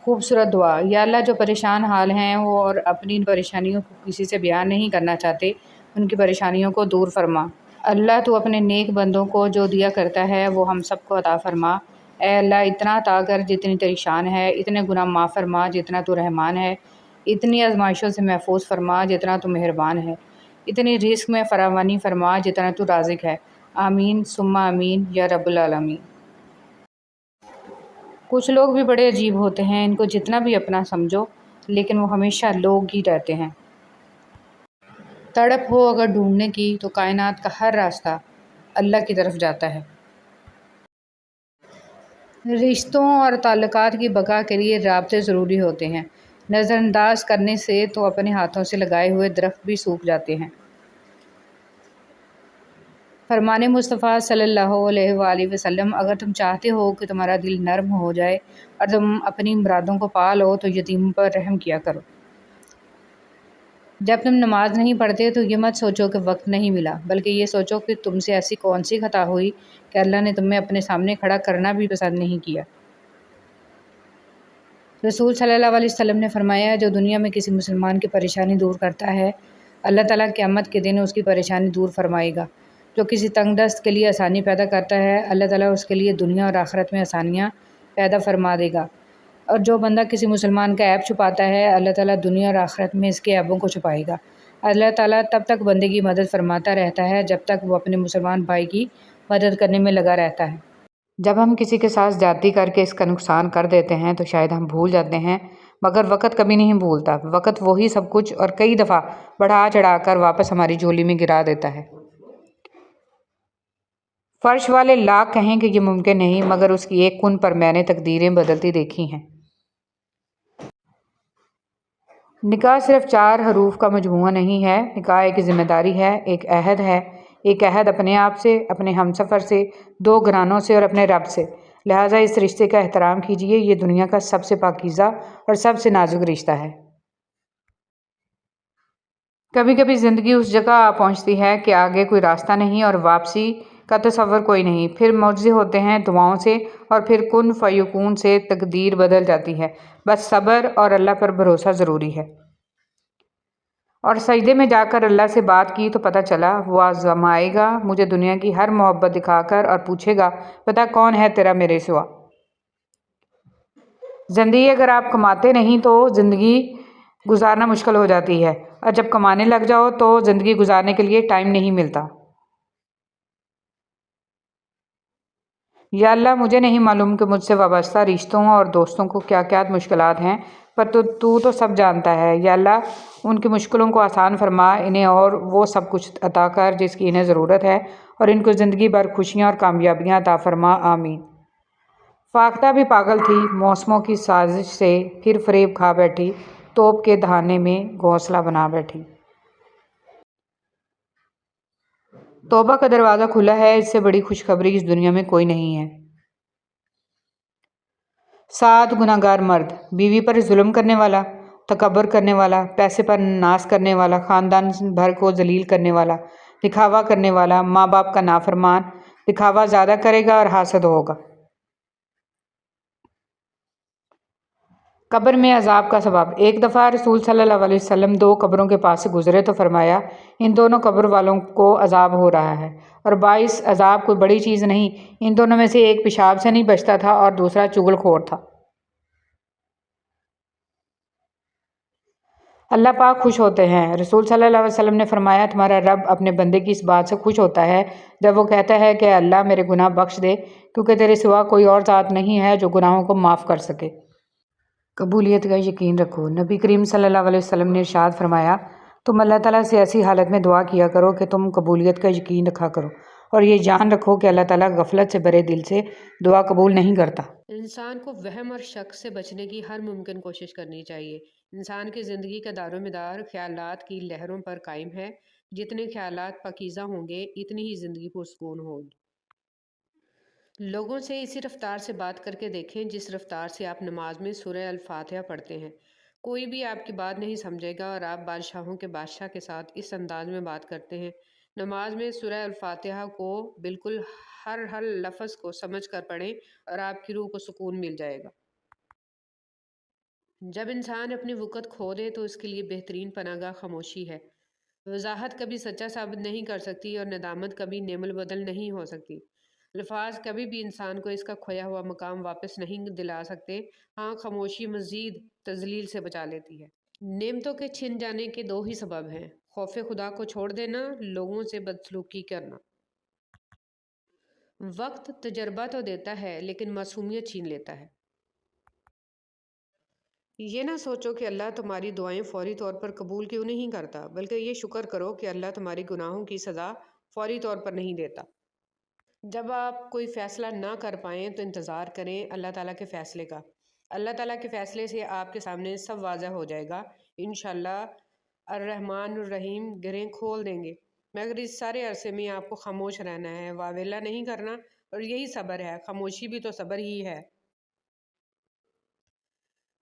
خوبصورت دعا۔ یا اللہ، جو پریشان حال ہیں وہ اور اپنی پریشانیوں کو کسی سے بیان نہیں کرنا چاہتے، ان کی پریشانیوں کو دور فرما۔ اللہ، تو اپنے نیک بندوں کو جو دیا کرتا ہے وہ ہم سب کو عطا فرما۔ اے اللہ، اتنا عطا کر جتنی تیری شان ہے، اتنے گناہ معاف فرما جتنا تو رحمان ہے، اتنی آزمائشوں سے محفوظ فرما جتنا تو مہربان ہے، اتنی رزق میں فراوانی فرما جتنا تو رازق ہے۔ آمین ثم آمین یا رب العالمین۔ کچھ لوگ بھی بڑے عجیب ہوتے ہیں، ان کو جتنا بھی اپنا سمجھو لیکن وہ ہمیشہ لوگ ہی رہتے ہیں۔ تڑپ ہو اگر ڈھونڈنے کی تو کائنات کا ہر راستہ اللہ کی طرف جاتا ہے۔ رشتوں اور تعلقات کی بقا کے لیے رابطے ضروری ہوتے ہیں، نظر انداز کرنے سے تو اپنے ہاتھوں سے لگائے ہوئے درخت بھی سوکھ جاتے ہیں۔ فرمان مصطفیٰ صلی اللہ علیہ وآلہ وسلم، اگر تم چاہتے ہو کہ تمہارا دل نرم ہو جائے اور تم اپنی مرادوں کو پا لو تو یتیموں پر رحم کیا کرو۔ جب تم نماز نہیں پڑھتے تو یہ مت سوچو کہ وقت نہیں ملا، بلکہ یہ سوچو کہ تم سے ایسی کون سی خطا ہوئی کہ اللہ نے تمہیں اپنے سامنے کھڑا کرنا بھی پسند نہیں کیا۔ رسول صلی اللہ علیہ وسلم نے فرمایا، جو دنیا میں کسی مسلمان کی پریشانی دور کرتا ہے، اللہ تعالیٰ قیامت کے دن اس کی پریشانی دور فرمائے گا۔ جو کسی تنگ دست کے لیے آسانی پیدا کرتا ہے، اللہ تعالیٰ اس کے لیے دنیا اور آخرت میں آسانیاں پیدا فرما دے گا۔ اور جو بندہ کسی مسلمان کا عیب چھپاتا ہے، اللہ تعالیٰ دنیا اور آخرت میں اس کے عیبوں کو چھپائے گا۔ اللہ تعالیٰ تب تک بندے کی مدد فرماتا رہتا ہے جب تک وہ اپنے مسلمان بھائی کی مدد کرنے میں لگا رہتا ہے۔ جب ہم کسی کے ساتھ زیادتی کر کے اس کا نقصان کر دیتے ہیں تو شاید ہم بھول جاتے ہیں، مگر وقت کبھی نہیں بھولتا۔ وقت وہی سب کچھ اور کئی دفعہ بڑھا چڑھا کر واپس ہماری جھولی میں گرا دیتا ہے۔ فرش والے لاکھ کہیں کہ یہ ممکن نہیں، مگر اس کی ایک کن پر میں نے تقدیریں بدلتی دیکھی ہیں۔ نکاح صرف 4 حروف کا مجموعہ نہیں ہے، نکاح ایک ذمہ داری ہے، ایک عہد ہے، ایک عہد اپنے آپ سے، اپنے ہمسفر سے، 2 گھرانوں سے اور اپنے رب سے۔ لہٰذا اس رشتے کا احترام کیجیے، یہ دنیا کا سب سے پاکیزہ اور سب سے نازک رشتہ ہے۔ کبھی کبھی زندگی اس جگہ آ پہنچتی ہے کہ آگے کوئی راستہ نہیں اور واپسی کا تصور کوئی نہیں، پھر معجزے ہوتے ہیں دعاؤں سے، اور پھر کن فیکون سے تقدیر بدل جاتی ہے۔ بس صبر اور اللہ پر بھروسہ ضروری ہے۔ اور سجدے میں جا کر اللہ سے بات کی تو پتہ چلا، وہ آزمائے گا مجھے دنیا کی ہر محبت دکھا کر اور پوچھے گا، بتا کون ہے تیرا میرے سوا۔ زندگی اگر آپ کماتے نہیں تو زندگی گزارنا مشکل ہو جاتی ہے، اور جب کمانے لگ جاؤ تو زندگی گزارنے کے لیے ٹائم نہیں ملتا۔ یا اللہ، مجھے نہیں معلوم کہ مجھ سے وابستہ رشتوں اور دوستوں کو کیا کیا مشکلات ہیں، پر تو سب جانتا ہے۔ یا اللہ، ان کی مشکلوں کو آسان فرما، انہیں اور وہ سب کچھ عطا کر جس کی انہیں ضرورت ہے، اور ان کو زندگی بھر خوشیاں اور کامیابیاں عطا فرما۔ آمین۔ فاختہ بھی پاگل تھی موسموں کی سازش سے، پھر فریب کھا بیٹھی، توپ کے دہانے میں گھونسلہ بنا بیٹھی۔ توبہ کا دروازہ کھلا ہے، اس سے بڑی خوشخبری اس دنیا میں کوئی نہیں ہے۔ 7 گناہگار مرد: بیوی پر ظلم کرنے والا، تکبر کرنے والا، پیسے پر ناز کرنے والا، خاندان بھر کو ذلیل کرنے والا، دکھاوا کرنے والا، ماں باپ کا نافرمان، دکھاوا زیادہ کرے گا اور حاسد ہوگا۔ قبر میں عذاب کا سبب: ایک دفعہ رسول صلی اللہ علیہ وسلم 2 قبروں کے پاس سے گزرے تو فرمایا، ان دونوں قبر والوں کو عذاب ہو رہا ہے، اور باعث عذاب کوئی بڑی چیز نہیں، ان دونوں میں سے ایک پیشاب سے نہیں بچتا تھا اور دوسرا چغل خور تھا۔ اللہ پاک خوش ہوتے ہیں۔ رسول صلی اللہ علیہ وسلم نے فرمایا، تمہارا رب اپنے بندے کی اس بات سے خوش ہوتا ہے جب وہ کہتا ہے کہ اللہ میرے گناہ بخش دے، کیونکہ تیرے سوا کوئی اور ذات نہیں ہے جو گناہوں کو معاف کر سکے۔ قبولیت کا یقین رکھو: نبی کریم صلی اللہ علیہ وسلم نے ارشاد فرمایا، تم اللہ تعالیٰ سے ایسی حالت میں دعا کیا کرو کہ تم قبولیت کا یقین رکھا کرو، اور یہ جان رکھو کہ اللہ تعالیٰ غفلت سے بھرے دل سے دعا قبول نہیں کرتا۔ انسان کو وہم اور شک سے بچنے کی ہر ممکن کوشش کرنی چاہیے۔ انسان کی زندگی کا دار و مدار خیالات کی لہروں پر قائم ہے۔ جتنے خیالات پاکیزہ ہوں گے، اتنی ہی زندگی پرسکون ہوگی۔ لوگوں سے اسی رفتار سے بات کر کے دیکھیں جس رفتار سے آپ نماز میں سورہ الفاتحہ پڑھتے ہیں۔ کوئی بھی آپ کی بات نہیں سمجھے گا، اور آپ بادشاہوں کے بادشاہ کے ساتھ اس انداز میں بات کرتے ہیں۔ نماز میں سورہ الفاتحہ کو بالکل ہر لفظ کو سمجھ کر پڑھیں، اور آپ کی روح کو سکون مل جائے گا۔ جب انسان اپنی وقت کھو دے تو اس کے لیے بہترین پناہ گاہ خاموشی ہے۔ وضاحت کبھی سچا ثابت نہیں کر سکتی اور ندامت کبھی نعم البدل نہیں ہو سکتی۔ الفاظ کبھی بھی انسان کو اس کا کھویا ہوا مقام واپس نہیں دلا سکتے۔ ہاں، خاموشی مزید تذلیل سے بچا لیتی ہے۔ نعمتوں کے چھن جانے کے دو ہی سبب ہیں: خوف خدا کو چھوڑ دینا، لوگوں سے بدسلوکی کرنا۔ وقت تجربہ تو دیتا ہے لیکن معصومیت چھین لیتا ہے۔ یہ نہ سوچو کہ اللہ تمہاری دعائیں فوری طور پر قبول کیوں نہیں کرتا، بلکہ یہ شکر کرو کہ اللہ تمہاری گناہوں کی سزا فوری طور پر نہیں دیتا۔ جب آپ کوئی فیصلہ نہ کر پائیں تو انتظار کریں اللہ تعالیٰ کے فیصلے کا۔ اللہ تعالیٰ کے فیصلے سے آپ کے سامنے سب واضح ہو جائے گا۔ انشاءاللہ الرحمن الرحیم گرہیں کھول دیں گے، مگر اس سارے عرصے میں آپ کو خاموش رہنا ہے، واویلا نہیں کرنا، اور یہی صبر ہے۔ خاموشی بھی تو صبر ہی ہے۔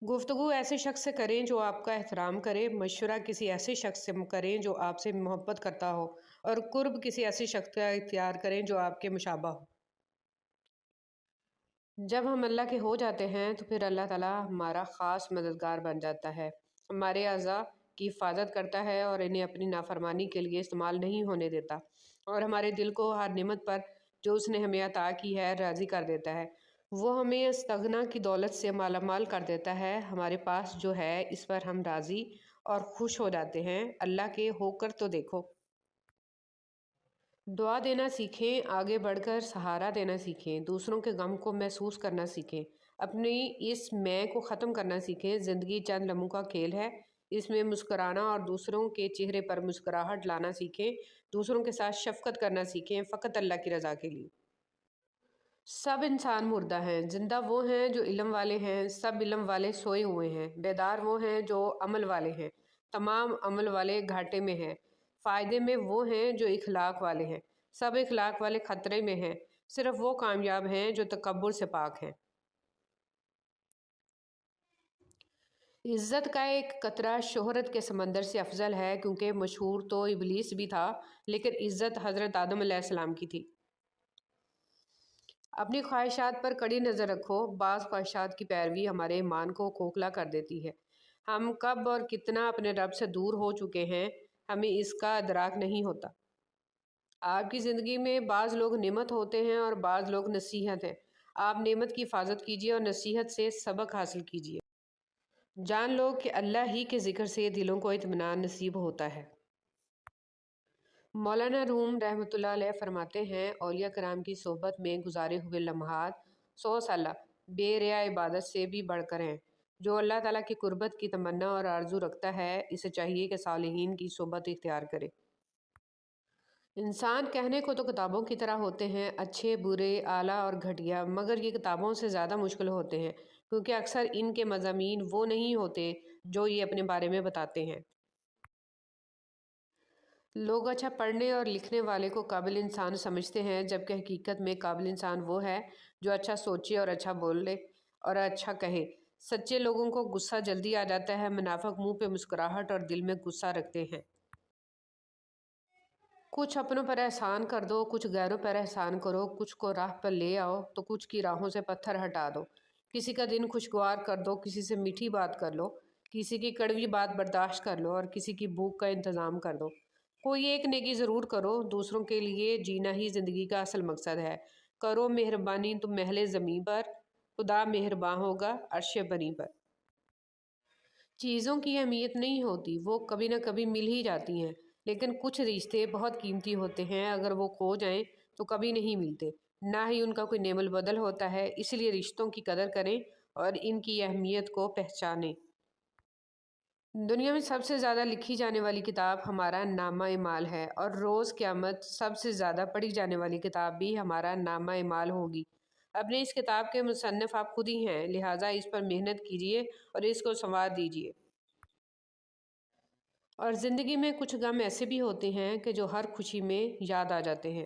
گفتگو ایسے شخص سے کریں جو آپ کا احترام کرے، مشورہ کسی ایسے شخص سے کریں جو آپ سے محبت کرتا ہو، اور قرب کسی ایسے شخص کا اختیار کریں جو آپ کے مشابہ ہو۔ جب ہم اللہ کے ہو جاتے ہیں تو پھر اللہ تعالیٰ ہمارا خاص مددگار بن جاتا ہے، ہمارے اعضاء کی حفاظت کرتا ہے اور انہیں اپنی نافرمانی کے لیے استعمال نہیں ہونے دیتا، اور ہمارے دل کو ہر نعمت پر جو اس نے ہمیں عطا کی ہے راضی کر دیتا ہے۔ وہ ہمیں استغنا کی دولت سے مالا مال کر دیتا ہے۔ ہمارے پاس جو ہے اس پر ہم راضی اور خوش ہو جاتے ہیں۔ اللہ کے ہو کر تو دیکھو۔ دعا دینا سیکھیں، آگے بڑھ کر سہارا دینا سیکھیں، دوسروں کے غم کو محسوس کرنا سیکھیں، اپنی اس میں کو ختم کرنا سیکھیں۔ زندگی چند لمحوں کا کھیل ہے، اس میں مسکرانا اور دوسروں کے چہرے پر مسکراہٹ لانا سیکھیں، دوسروں کے ساتھ شفقت کرنا سیکھیں، فقط اللہ کی رضا کے لیے۔ سب انسان مردہ ہیں، زندہ وہ ہیں جو علم والے ہیں، سب علم والے سوئے ہوئے ہیں، بیدار وہ ہیں جو عمل والے ہیں، تمام عمل والے گھاٹے میں ہیں، فائدے میں وہ ہیں جو اخلاق والے ہیں، سب اخلاق والے خطرے میں ہیں، صرف وہ کامیاب ہیں جو تکبر سے پاک ہیں۔ عزت کا ایک قطرہ شہرت کے سمندر سے افضل ہے، کیونکہ مشہور تو ابلیس بھی تھا لیکن عزت حضرت آدم علیہ السلام کی تھی۔ اپنی خواہشات پر کڑی نظر رکھو، بعض خواہشات کی پیروی ہمارے ایمان کو کھوکھلا کر دیتی ہے۔ ہم کب اور کتنا اپنے رب سے دور ہو چکے ہیں، ہمیں اس کا ادراک نہیں ہوتا۔ آپ کی زندگی میں بعض لوگ نعمت ہوتے ہیں اور بعض لوگ نصیحت ہیں۔ آپ نعمت کی حفاظت کیجیے اور نصیحت سے سبق حاصل کیجیے۔ جان لو کہ اللہ ہی کے ذکر سے دلوں کو اطمینان نصیب ہوتا ہے۔ مولانا روم رحمۃ اللہ علیہ فرماتے ہیں، اولیاء کرام کی صحبت میں گزارے ہوئے لمحات 100 سالہ بے ریا عبادت سے بھی بڑھ کر ہیں۔ جو اللہ تعالیٰ کی قربت کی تمنا اور آرزو رکھتا ہے، اسے چاہیے کہ صالحین کی صحبت اختیار کرے۔ انسان کہنے کو تو کتابوں کی طرح ہوتے ہیں، اچھے، برے، اعلیٰ اور گھٹیا، مگر یہ کتابوں سے زیادہ مشکل ہوتے ہیں، کیونکہ اکثر ان کے مضامین وہ نہیں ہوتے جو یہ اپنے بارے میں بتاتے ہیں۔ لوگ اچھا پڑھنے اور لکھنے والے کو قابل انسان سمجھتے ہیں، جبکہ حقیقت میں قابل انسان وہ ہے جو اچھا سوچے اور اچھا بولے اور اچھا کہے۔ سچے لوگوں کو غصہ جلدی آ جاتا ہے، منافق منہ پہ مسکراہٹ اور دل میں غصہ رکھتے ہیں۔ کچھ اپنوں پر احسان کر دو، کچھ غیروں پر احسان کرو، کچھ کو راہ پر لے آؤ تو کچھ کی راہوں سے پتھر ہٹا دو۔ کسی کا دن خوشگوار کر دو، کسی سے میٹھی بات کر لو، کسی کی کڑوی بات برداشت کر لو اور کسی کی بھوک کا انتظام کر دو۔ کوئی ایک نیکی ضرور کرو، دوسروں کے لیے جینا ہی زندگی کا اصل مقصد ہے۔ کرو مہربانی تم اہل زمیں پر، خدا مہرباں ہوگا عرش بری پر۔ چیزوں کی اہمیت نہیں ہوتی، وہ کبھی نہ کبھی مل ہی جاتی ہیں، لیکن کچھ رشتے بہت قیمتی ہوتے ہیں، اگر وہ کھو جائیں تو کبھی نہیں ملتے، نہ ہی ان کا کوئی نعم البدل ہوتا ہے۔ اس لیے رشتوں کی قدر کریں اور ان کی اہمیت کو پہچانیں۔ دنیا میں سب سے زیادہ لکھی جانے والی کتاب ہمارا نامہ اعمال ہے، اور روز قیامت سب سے زیادہ پڑھی جانے والی کتاب بھی ہمارا نامہ اعمال ہوگی۔ اپنے اس کتاب کے مصنف آپ خود ہی ہیں، لہٰذا اس پر محنت کیجیے اور اس کو سنوار دیجیے۔ اور زندگی میں کچھ غم ایسے بھی ہوتے ہیں کہ جو ہر خوشی میں یاد آ جاتے ہیں۔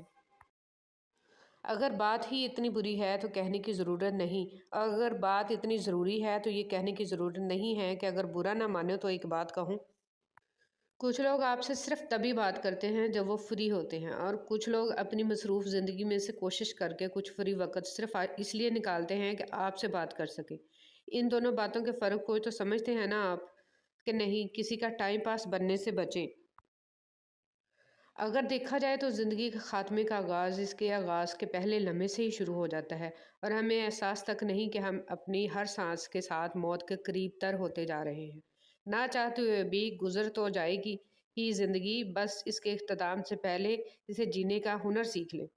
اگر بات ہی اتنی بری ہے تو کہنے کی ضرورت نہیں، اور اگر بات اتنی ضروری ہے تو یہ کہنے کی ضرورت نہیں ہے کہ اگر برا نہ مانے تو ایک بات کہوں۔ کچھ لوگ آپ سے صرف تبھی بات کرتے ہیں جب وہ فری ہوتے ہیں، اور کچھ لوگ اپنی مصروف زندگی میں سے کوشش کر کے کچھ فری وقت صرف اس لیے نکالتے ہیں کہ آپ سے بات کر سکیں۔ ان دونوں باتوں کے فرق کو تو سمجھتے ہیں نا آپ کہ نہیں؟ کسی کا ٹائم پاس بننے سے بچیں۔ اگر دیکھا جائے تو زندگی کے خاتمے کا آغاز اس کے آغاز کے پہلے لمحے سے ہی شروع ہو جاتا ہے، اور ہمیں احساس تک نہیں کہ ہم اپنی ہر سانس کے ساتھ موت کے قریب تر ہوتے جا رہے ہیں۔ نہ چاہتے ہوئے بھی گزر تو جائے گی ہی زندگی، بس اس کے اختتام سے پہلے اسے جینے کا ہنر سیکھ لیں۔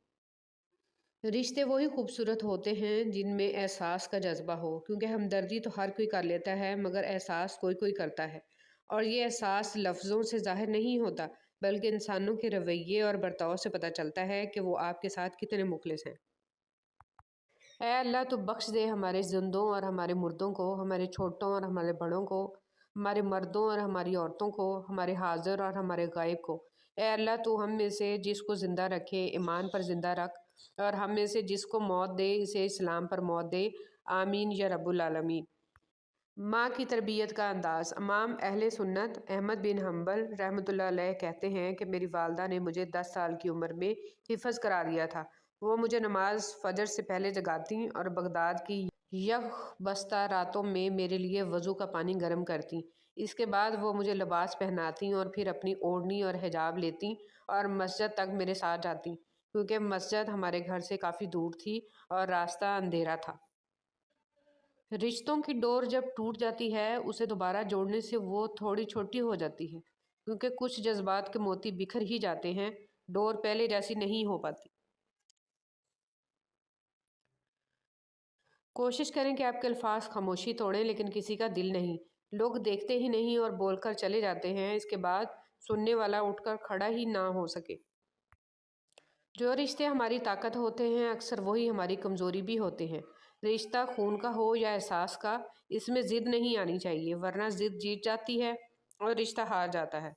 رشتے وہی خوبصورت ہوتے ہیں جن میں احساس کا جذبہ ہو، کیونکہ ہمدردی تو ہر کوئی کر لیتا ہے مگر احساس کوئی کوئی کرتا ہے، اور یہ احساس لفظوں سے ظاہر نہیں ہوتا بلکہ انسانوں کے رویے اور برتاؤ سے پتہ چلتا ہے کہ وہ آپ کے ساتھ کتنے مخلص ہیں۔ اے اللہ، تو بخش دے ہمارے زندوں اور ہمارے مردوں کو، ہمارے چھوٹوں اور ہمارے بڑوں کو، ہمارے مردوں اور ہماری عورتوں کو، ہمارے حاضر اور ہمارے غائب کو۔ اے اللہ، تو ہم میں سے جس کو زندہ رکھے ایمان پر زندہ رکھ، اور ہم میں سے جس کو موت دے اسے اسلام پر موت دے۔ آمین یا رب العالمین۔ ماں کی تربیت کا انداز۔ امام اہل سنت احمد بن حنبل رحمۃ اللہ علیہ کہتے ہیں کہ میری والدہ نے مجھے 10 سال کی عمر میں حفظ کرا دیا تھا۔ وہ مجھے نماز فجر سے پہلے جگاتیں اور بغداد کی یک بستہ راتوں میں میرے لیے وضو کا پانی گرم کرتیں۔ اس کے بعد وہ مجھے لباس پہناتیں اور پھر اپنی اوڑھنی اور حجاب لیتیں اور مسجد تک میرے ساتھ جاتیں، کیونکہ مسجد ہمارے گھر سے کافی دور تھی اور راستہ اندھیرا تھا۔ رشتوں کی ڈور جب ٹوٹ جاتی ہے اسے دوبارہ جوڑنے سے وہ تھوڑی چھوٹی ہو جاتی ہے، کیونکہ کچھ جذبات کے موتی بکھر ہی جاتے ہیں، ڈور پہلے جیسی نہیں ہو پاتی۔ کوشش کریں کہ آپ کے الفاظ خاموشی توڑیں لیکن کسی کا دل نہیں۔ لوگ دیکھتے ہی نہیں اور بول کر چلے جاتے ہیں، اس کے بعد سننے والا اٹھ کر کھڑا ہی نہ ہو سکے۔ جو رشتے ہماری طاقت ہوتے ہیں اکثر وہی ہماری کمزوری بھی ہوتے ہیں۔ رشتہ خون کا ہو یا احساس کا، اس میں ضد نہیں آنی چاہیے، ورنہ ضد جیت جاتی ہے اور رشتہ ہار جاتا ہے۔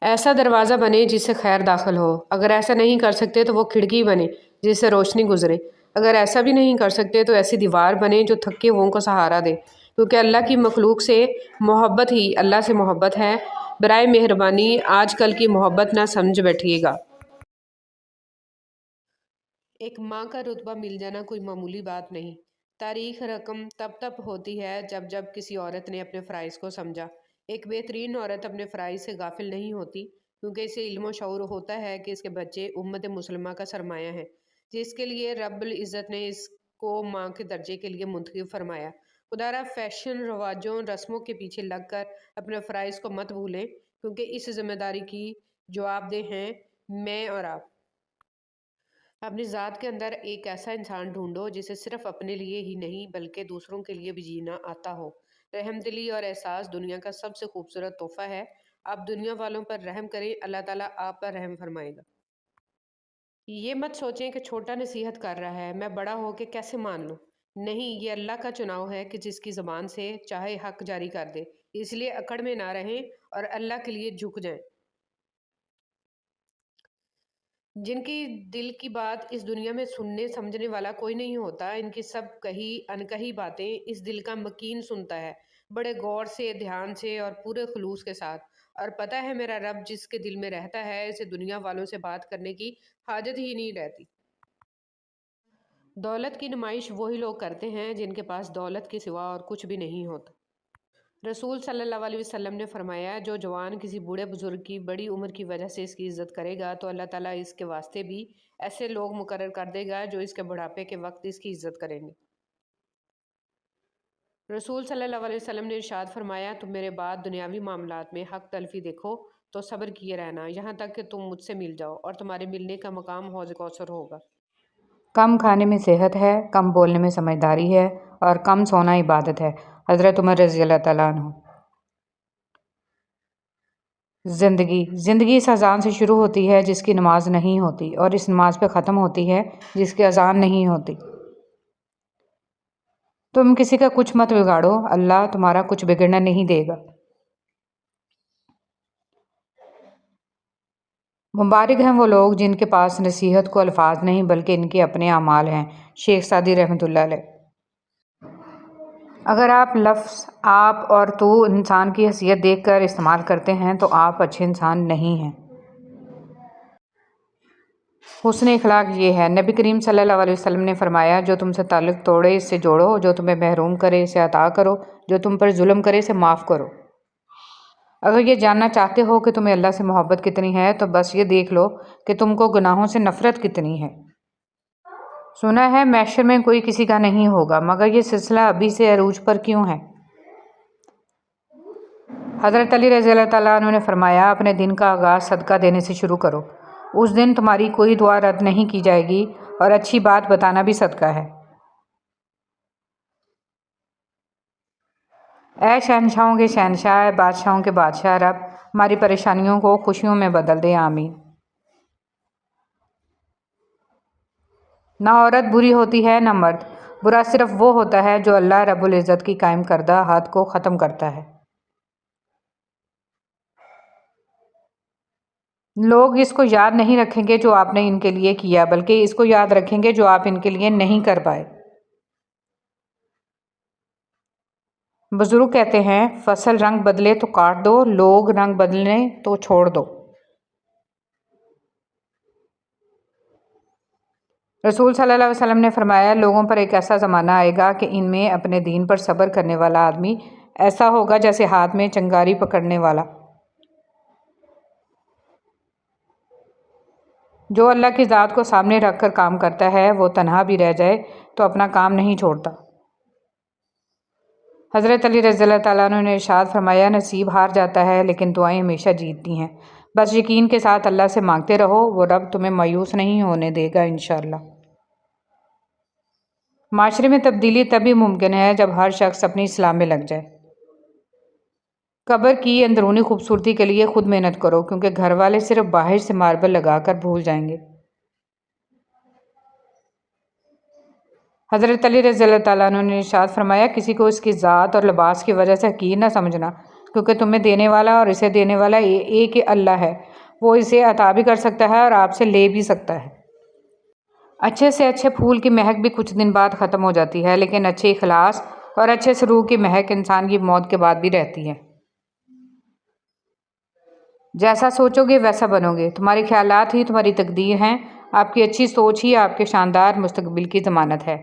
ایسا دروازہ بنے جس سے خیر داخل ہو، اگر ایسا نہیں کر سکتے تو وہ کھڑکی بنے جس سے روشنی گزرے، اگر ایسا بھی نہیں کر سکتے تو ایسی دیوار بنے جو تھکے ہوئوں کو سہارا دے، کیونکہ اللہ کی مخلوق سے محبت ہی اللہ سے محبت ہے۔ برائے مہربانی آج کل کی محبت نہ سمجھ بیٹھیے گا۔ ایک ماں کا رتبہ مل جانا کوئی معمولی بات نہیں۔ تاریخ رقم تب ہوتی ہے جب کسی عورت نے اپنے فرائض کو سمجھا۔ ایک بہترین عورت اپنے فرائض سے غافل نہیں ہوتی، کیونکہ اسے علم و شعور ہوتا ہے کہ اس کے بچے امت مسلمہ کا سرمایہ ہیں، جس کے لیے رب العزت نے اس کو ماں کے درجے کے لیے منتخب فرمایا۔ خدا را فیشن، رواجوں، رسموں کے پیچھے لگ کر اپنے فرائض کو مت بھولیں، کیونکہ اس ذمہ داری کی جوابدہ ہیں میں اور آپ۔ اپنی ذات کے اندر ایک ایسا انسان ڈھونڈو جسے صرف اپنے لیے ہی نہیں بلکہ دوسروں کے لیے بھی جینا آتا ہو۔ رحم دلی اور احساس دنیا کا سب سے خوبصورت تحفہ ہے۔ آپ دنیا والوں پر رحم کریں، اللہ تعالیٰ آپ پر رحم فرمائے گا۔ یہ مت سوچیں کہ چھوٹا نصیحت کر رہا ہے، میں بڑا ہو کے کیسے مان لوں۔ نہیں، یہ اللہ کا چناؤ ہے کہ جس کی زبان سے چاہے حق جاری کر دے، اس لیے اکڑ میں نہ رہیں اور اللہ کے لیے جھک جائیں۔ جن کی دل کی بات اس دنیا میں سننے سمجھنے والا کوئی نہیں ہوتا، ان کی سب کہی انکہی باتیں اس دل کا مکین سنتا ہے، بڑے غور سے، دھیان سے اور پورے خلوص کے ساتھ، اور پتہ ہے میرا رب جس کے دل میں رہتا ہے اسے دنیا والوں سے بات کرنے کی حاجت ہی نہیں رہتی۔ دولت کی نمائش وہی لوگ کرتے ہیں جن کے پاس دولت کے سوا اور کچھ بھی نہیں ہوتا۔ رسول صلی اللہ علیہ وسلم نے فرمایا، جو جوان کسی بوڑھے بزرگ کی بڑی عمر کی وجہ سے اس کی عزت کرے گا تو اللہ تعالیٰ اس کے واسطے بھی ایسے لوگ مقرر کر دے گا جو اس کے بڑھاپے کے وقت اس کی عزت کریں گے۔ رسول صلی اللہ علیہ وسلم نے ارشاد فرمایا، تم میرے بعد دنیاوی معاملات میں حق تلفی دیکھو تو صبر کیے رہنا یہاں تک کہ تم مجھ سے مل جاؤ، اور تمہارے ملنے کا مقام حوض کوثر ہوگا۔ کم کھانے میں صحت ہے، کم بولنے میں سمجھداری ہے، اور کم سونا عبادت ہے۔ حضرت عمر رضی اللہ تعالیٰ عنہ۔ زندگی اس اذان سے شروع ہوتی ہے جس کی نماز نہیں ہوتی، اور اس نماز پہ ختم ہوتی ہے جس کی اذان نہیں ہوتی۔ تم کسی کا کچھ مت بگاڑو، اللہ تمہارا کچھ بگڑنے نہیں دے گا۔ مبارک ہیں وہ لوگ جن کے پاس نصیحت کو الفاظ نہیں بلکہ ان کے اپنے اعمال ہیں۔ شیخ سعدی رحمۃ اللہ علیہ۔ اگر آپ لفظ آپ اور تو انسان کی حیثیت دیکھ کر استعمال کرتے ہیں تو آپ اچھے انسان نہیں ہیں۔ حسن اخلاق یہ ہے۔ نبی کریم صلی اللہ علیہ وسلم نے فرمایا، جو تم سے تعلق توڑے اس سے جوڑو، جو تمہیں محروم کرے اسے عطا کرو، جو تم پر ظلم کرے اسے معاف کرو۔ اگر یہ جاننا چاہتے ہو کہ تمہیں اللہ سے محبت کتنی ہے تو بس یہ دیکھ لو کہ تم کو گناہوں سے نفرت کتنی ہے۔ سنا ہے محشر میں کوئی کسی کا نہیں ہوگا، مگر یہ سلسلہ ابھی سے عروج پر کیوں ہے؟ حضرت علی رضی اللہ تعالیٰ عنہ نے فرمایا، اپنے دن کا آغاز صدقہ دینے سے شروع کرو، اس دن تمہاری کوئی دعا رد نہیں کی جائے گی، اور اچھی بات بتانا بھی صدقہ ہے۔ اے شہنشاہوں کے شہنشاہ، اے بادشاہوں کے بادشاہ، رب ہماری پریشانیوں کو خوشیوں میں بدل دے، آمین۔ نہ عورت بری ہوتی ہے نہ مرد، برا صرف وہ ہوتا ہے جو اللہ رب العزت کی قائم کردہ حد کو ختم کرتا ہے۔ لوگ اس کو یاد نہیں رکھیں گے جو آپ نے ان کے لیے کیا، بلکہ اس کو یاد رکھیں گے جو آپ ان کے لیے نہیں کر پائے۔ بزرگ کہتے ہیں، فصل رنگ بدلے تو کاٹ دو، لوگ رنگ بدلنے تو چھوڑ دو۔ رسول صلی اللہ علیہ وسلم نے فرمایا، لوگوں پر ایک ایسا زمانہ آئے گا کہ ان میں اپنے دین پر صبر کرنے والا آدمی ایسا ہوگا جیسے ہاتھ میں چنگاری پکڑنے والا۔ جو اللہ کی ذات کو سامنے رکھ کر کام کرتا ہے، وہ تنہا بھی رہ جائے تو اپنا کام نہیں چھوڑتا۔ حضرت علی رضی اللہ تعالیٰ عنہ نے ارشاد فرمایا، نصیب ہار جاتا ہے لیکن دعائیں ہمیشہ جیتتی ہیں۔ بس یقین کے ساتھ اللہ سے مانگتے رہو، وہ رب تمہیں مایوس نہیں ہونے دے گا انشاءاللہ۔ معاشرے میں تبدیلی تبھی ممکن ہے جب ہر شخص اپنی اصلاح میں لگ جائے۔ قبر کی اندرونی خوبصورتی کے لیے خود محنت کرو، کیونکہ گھر والے صرف باہر سے ماربل لگا کر بھول جائیں گے۔ حضرت علی رضی اللہ تعالیٰ عنہ نے ارشاد فرمایا، کسی کو اس کی ذات اور لباس کی وجہ سے حقیر نہ سمجھنا، کیونکہ تمہیں دینے والا اور اسے دینے والا ایک ہی اللہ ہے، وہ اسے عطا بھی کر سکتا ہے اور آپ سے لے بھی سکتا ہے۔ اچھے سے اچھے پھول کی مہک بھی کچھ دن بعد ختم ہو جاتی ہے، لیکن اچھے اخلاص اور اچھے سلوک کی مہک انسان کی موت کے بعد بھی رہتی ہے۔ جیسا سوچو گے ویسا بنو گے، تمہارے خیالات ہی تمہاری تقدیر ہیں، آپ کی اچھی سوچ ہی آپ کے شاندار مستقبل کی ضمانت ہے۔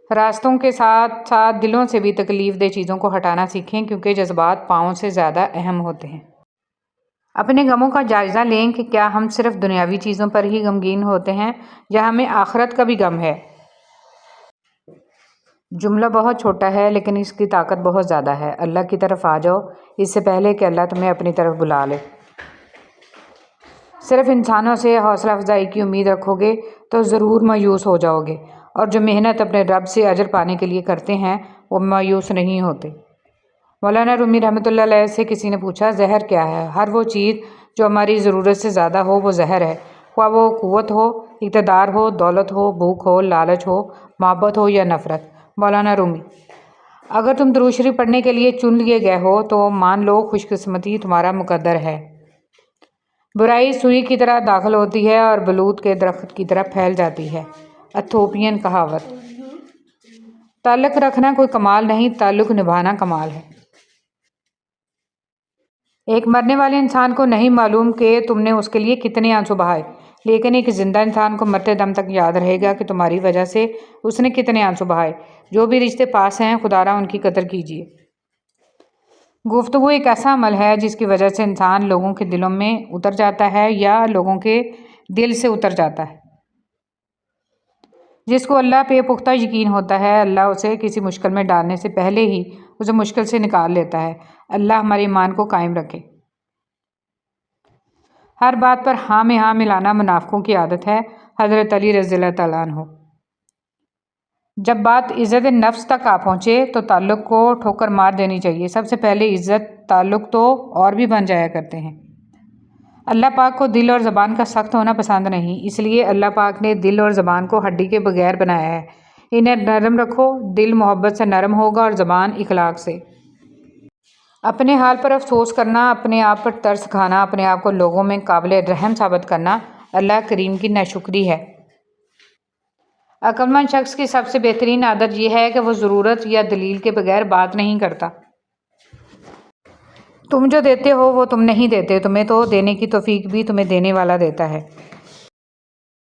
راستوں کے ساتھ ساتھ دلوں سے بھی تکلیف دہ چیزوں کو ہٹانا سیکھیں، کیونکہ جذبات پاؤں سے زیادہ اہم ہوتے ہیں۔ اپنے غموں کا جائزہ لیں کہ کیا ہم صرف دنیاوی چیزوں پر ہی غمگین ہوتے ہیں یا ہمیں آخرت کا بھی غم ہے۔ جملہ بہت چھوٹا ہے لیکن اس کی طاقت بہت زیادہ ہے۔ اللہ کی طرف آ جاؤ اس سے پہلے کہ اللہ تمہیں اپنی طرف بلا لے۔ صرف انسانوں سے حوصلہ افزائی کی امید رکھو گے تو ضرور مایوس ہو جاؤ گے، اور جو محنت اپنے رب سے اجر پانے کے لیے کرتے ہیں وہ مایوس نہیں ہوتے۔ مولانا رومی رحمۃ اللہ علیہ سے کسی نے پوچھا، زہر کیا ہے؟ ہر وہ چیز جو ہماری ضرورت سے زیادہ ہو وہ زہر ہے، خواہ وہ قوت ہو، اقتدار ہو، دولت ہو، بھوک ہو، لالچ ہو، محبت ہو یا نفرت۔ مولانا رومی۔ اگر تم درود شریف پڑھنے کے لیے چن لیے گئے ہو تو مان لو خوش قسمتی تمہارا مقدر ہے۔ برائی سوئی کی طرح داخل ہوتی ہے اور بلوط کے درخت کی طرح پھیل جاتی ہے۔ ایتھوپین کہاوت۔ تعلق رکھنا کوئی کمال نہیں، تعلق نبھانا کمال ہے۔ ایک مرنے والے انسان کو نہیں معلوم کہ تم نے اس کے لیے کتنے آنسو بہائے، لیکن ایک زندہ انسان کو مرتے دم تک یاد رہے گا کہ تمہاری وجہ سے اس نے کتنے آنسو بہائے۔ جو بھی رشتے پاس ہیں خدا را ان کی قدر کیجیے۔ گفتگو ایک ایسا عمل ہے جس کی وجہ سے انسان لوگوں کے دلوں میں اتر جاتا ہے یا لوگوں کے دل سے اتر جاتا ہے۔ جس کو اللہ پہ پختہ یقین ہوتا ہے، اللہ اسے کسی مشکل میں ڈالنے سے پہلے ہی اسے مشکل سے نکال لیتا ہے۔ اللہ ہمارے ایمان کو قائم رکھے۔ ہر بات پر ہاں میں ہاں ملانا منافقوں کی عادت ہے۔ حضرت علی رضی اللہ تعالیٰ عنہ۔ جب بات عزت نفس تک آ پہنچے تو تعلق کو ٹھوکر مار دینی چاہیے۔ سب سے پہلے عزت تعلق تو اور بھی بن جایا کرتے ہیں۔ اللہ پاک کو دل اور زبان کا سخت ہونا پسند نہیں، اس لیے اللہ پاک نے دل اور زبان کو ہڈی کے بغیر بنایا ہے۔ انہیں نرم رکھو، دل محبت سے نرم ہوگا اور زبان اخلاق سے۔ اپنے حال پر افسوس کرنا، اپنے آپ پر ترس کھانا، اپنے آپ کو لوگوں میں قابل رحم ثابت کرنا اللہ کریم کی ناشکری ہے۔ عقل مند شخص کی سب سے بہترین عادت یہ ہے کہ وہ ضرورت یا دلیل کے بغیر بات نہیں کرتا۔ تم جو دیتے ہو وہ تم نہیں دیتے، تمہیں تو دینے کی توفیق بھی تمہیں دینے والا دیتا ہے۔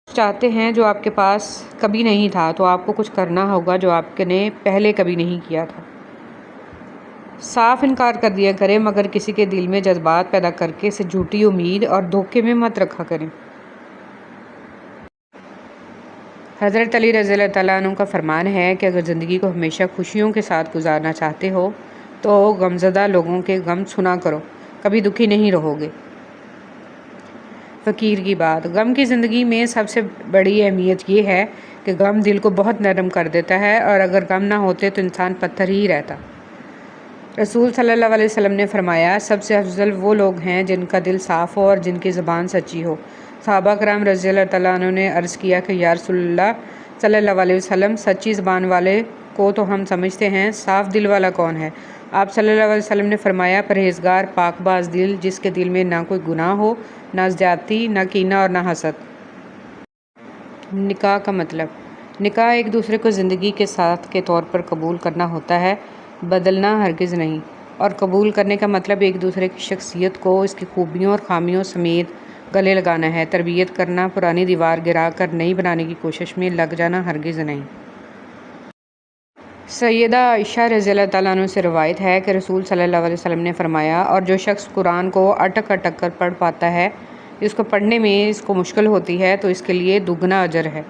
چاہتے ہیں جو آپ کے پاس کبھی نہیں تھا، تو آپ کو کچھ کرنا ہوگا جو آپ نے پہلے کبھی نہیں کیا تھا۔ صاف انکار کر دیا کریں، مگر کسی کے دل میں جذبات پیدا کر کے اسے جھوٹی امید اور دھوکے میں مت رکھا کریں۔ حضرت علی رضی اللہ تعالیٰ عنہ کا فرمان ہے کہ اگر زندگی کو ہمیشہ خوشیوں کے ساتھ گزارنا چاہتے ہو تو غمزدہ لوگوں کے غم سنا کرو، کبھی دکھی نہیں رہو گے۔ فقیر کی بات۔ غم کی زندگی میں سب سے بڑی اہمیت یہ ہے کہ غم دل کو بہت نرم کر دیتا ہے، اور اگر غم نہ ہوتے تو انسان پتھر ہی رہتا۔ رسول صلی اللہ علیہ وسلم نے فرمایا، سب سے افضل وہ لوگ ہیں جن کا دل صاف ہو اور جن کی زبان سچی ہو۔ صحابہ کرام رضی اللہ تعالیٰ عنہ نے عرض کیا کہ یا رسول اللہ صلی اللہ علیہ وسلم، سچی زبان والے کو تو ہم سمجھتے ہیں، صاف دل والا کون ہے؟ آپ صلی اللہ علیہ وسلم نے فرمایا، پرہیزگار پاک باز دل، جس کے دل میں نہ کوئی گناہ ہو، نہ زیادتی، نہ کینہ اور نہ حسد۔ نکاح کا مطلب۔ نکاح ایک دوسرے کو زندگی کے ساتھ کے طور پر قبول کرنا ہوتا ہے، بدلنا ہرگز نہیں۔ اور قبول کرنے کا مطلب ایک دوسرے کی شخصیت کو اس کی خوبیوں اور خامیوں سمیت گلے لگانا ہے، تربیت کرنا، پرانی دیوار گرا کر نئی بنانے کی کوشش میں لگ جانا ہرگز نہیں۔ سیدہ عائشہ رضی اللہ تعالیٰ عنہ سے روایت ہے کہ رسول صلی اللہ علیہ وسلم نے فرمایا، اور جو شخص قرآن کو اٹک اٹک کر پڑھ پاتا ہے، اس کو پڑھنے میں اس کو مشکل ہوتی ہے، تو اس کے لیے دگنا اجر ہے۔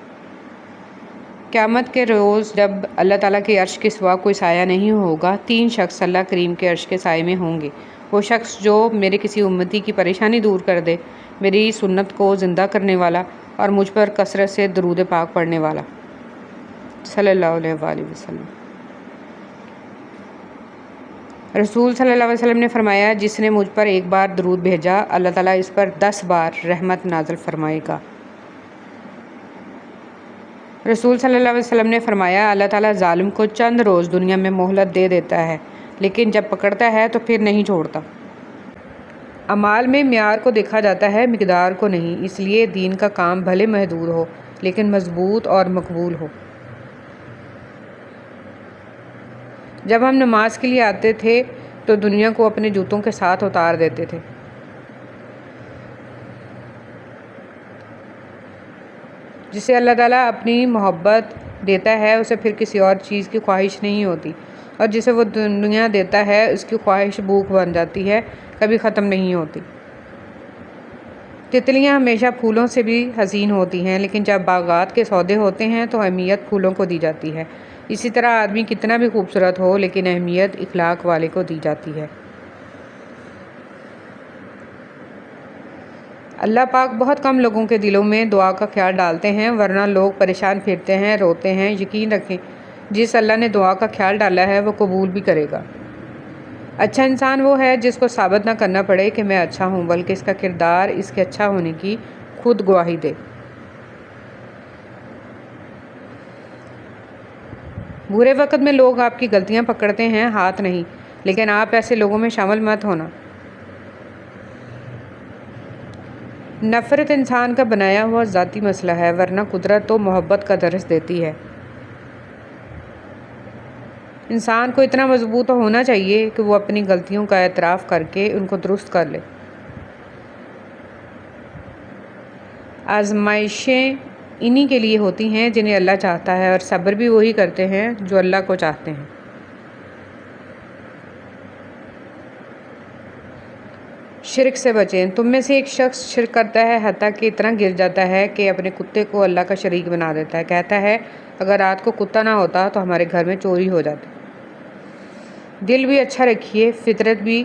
قیامت کے روز جب اللہ تعالیٰ کے عرش کے سوا کوئی سایہ نہیں ہوگا، 3 شخص اللہ کریم کے عرش کے سائے میں ہوں گے۔ وہ شخص جو میرے کسی امتی کی پریشانی دور کر دے، میری سنت کو زندہ کرنے والا، اور مجھ پر کثرت سے درود پاک پڑھنے والا صلی اللہ علیہ وآلہ وسلم۔ رسول صلی اللہ علیہ وسلم نے فرمایا، جس نے مجھ پر ایک بار درود بھیجا، اللہ تعالیٰ اس پر 10 بار رحمت نازل فرمائے گا۔ رسول صلی اللہ علیہ وسلم نے فرمایا، اللہ تعالیٰ ظالم کو چند روز دنیا میں مہلت دے دیتا ہے، لیکن جب پکڑتا ہے تو پھر نہیں چھوڑتا۔ اعمال میں معیار کو دیکھا جاتا ہے، مقدار کو نہیں، اس لیے دین کا کام بھلے محدود ہو لیکن مضبوط اور مقبول ہو۔ جب ہم نماز کے لیے آتے تھے تو دنیا کو اپنے جوتوں کے ساتھ اتار دیتے تھے۔ جسے اللہ تعالیٰ اپنی محبت دیتا ہے، اسے پھر کسی اور چیز کی خواہش نہیں ہوتی، اور جسے وہ دنیا دیتا ہے، اس کی خواہش بھوک بن جاتی ہے، کبھی ختم نہیں ہوتی۔ تتلیاں ہمیشہ پھولوں سے بھی حسین ہوتی ہیں، لیکن جب باغات کے سودے ہوتے ہیں تو اہمیت پھولوں کو دی جاتی ہے۔ اسی طرح آدمی کتنا بھی خوبصورت ہو، لیکن اہمیت اخلاق والے کو دی جاتی ہے۔ اللہ پاک بہت کم لوگوں کے دلوں میں دعا کا خیال ڈالتے ہیں، ورنہ لوگ پریشان پھرتے ہیں، روتے ہیں۔ یقین رکھیں، جس اللہ نے دعا کا خیال ڈالا ہے وہ قبول بھی کرے گا۔ اچھا انسان وہ ہے جس کو ثابت نہ کرنا پڑے کہ میں اچھا ہوں، بلکہ اس کا کردار اس کے اچھا ہونے کی خود گواہی دے۔ برے وقت میں لوگ آپ کی غلطیاں پکڑتے ہیں، ہاتھ نہیں، لیکن آپ ایسے لوگوں میں شامل مت ہونا۔ نفرت انسان کا بنایا ہوا ذاتی مسئلہ ہے، ورنہ قدرت تو محبت کا درس دیتی ہے۔ انسان کو اتنا مضبوط ہونا چاہیے کہ وہ اپنی غلطیوں کا اعتراف کر کے ان کو درست کر لے۔ آزمائشیں انہی کے لیے ہوتی ہیں جنہیں اللہ چاہتا ہے، اور صبر بھی وہی کرتے ہیں جو اللہ کو چاہتے ہیں۔ شرک سے بچیں۔ تم میں سے ایک شخص شرک کرتا ہے، حتیٰ کہ اتنا گر جاتا ہے کہ اپنے کتے کو اللہ کا شریک بنا دیتا ہے۔ کہتا ہے، اگر رات کو کتا نہ ہوتا تو ہمارے گھر میں چوری ہو جاتی۔ دل بھی اچھا رکھیے، فطرت بھی۔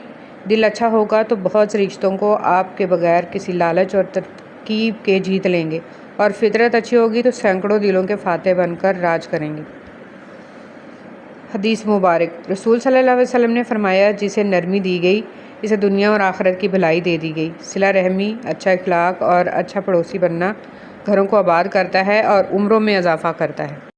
دل اچھا ہوگا تو بہت سے رشتوں کو آپ کے بغیر کسی لالچ اور ترکیب کے جیت لیں گے، اور فطرت اچھی ہوگی تو سینکڑوں دلوں کے فاتح بن کر راج کریں گے۔ حدیث مبارک۔ رسول صلی اللہ علیہ وسلم نے فرمایا، جسے نرمی دی گئی، اسے دنیا اور آخرت کی بھلائی دے دی گئی۔ صلہ رحمی، اچھا اخلاق اور اچھا پڑوسی بننا گھروں کو آباد کرتا ہے اور عمروں میں اضافہ کرتا ہے۔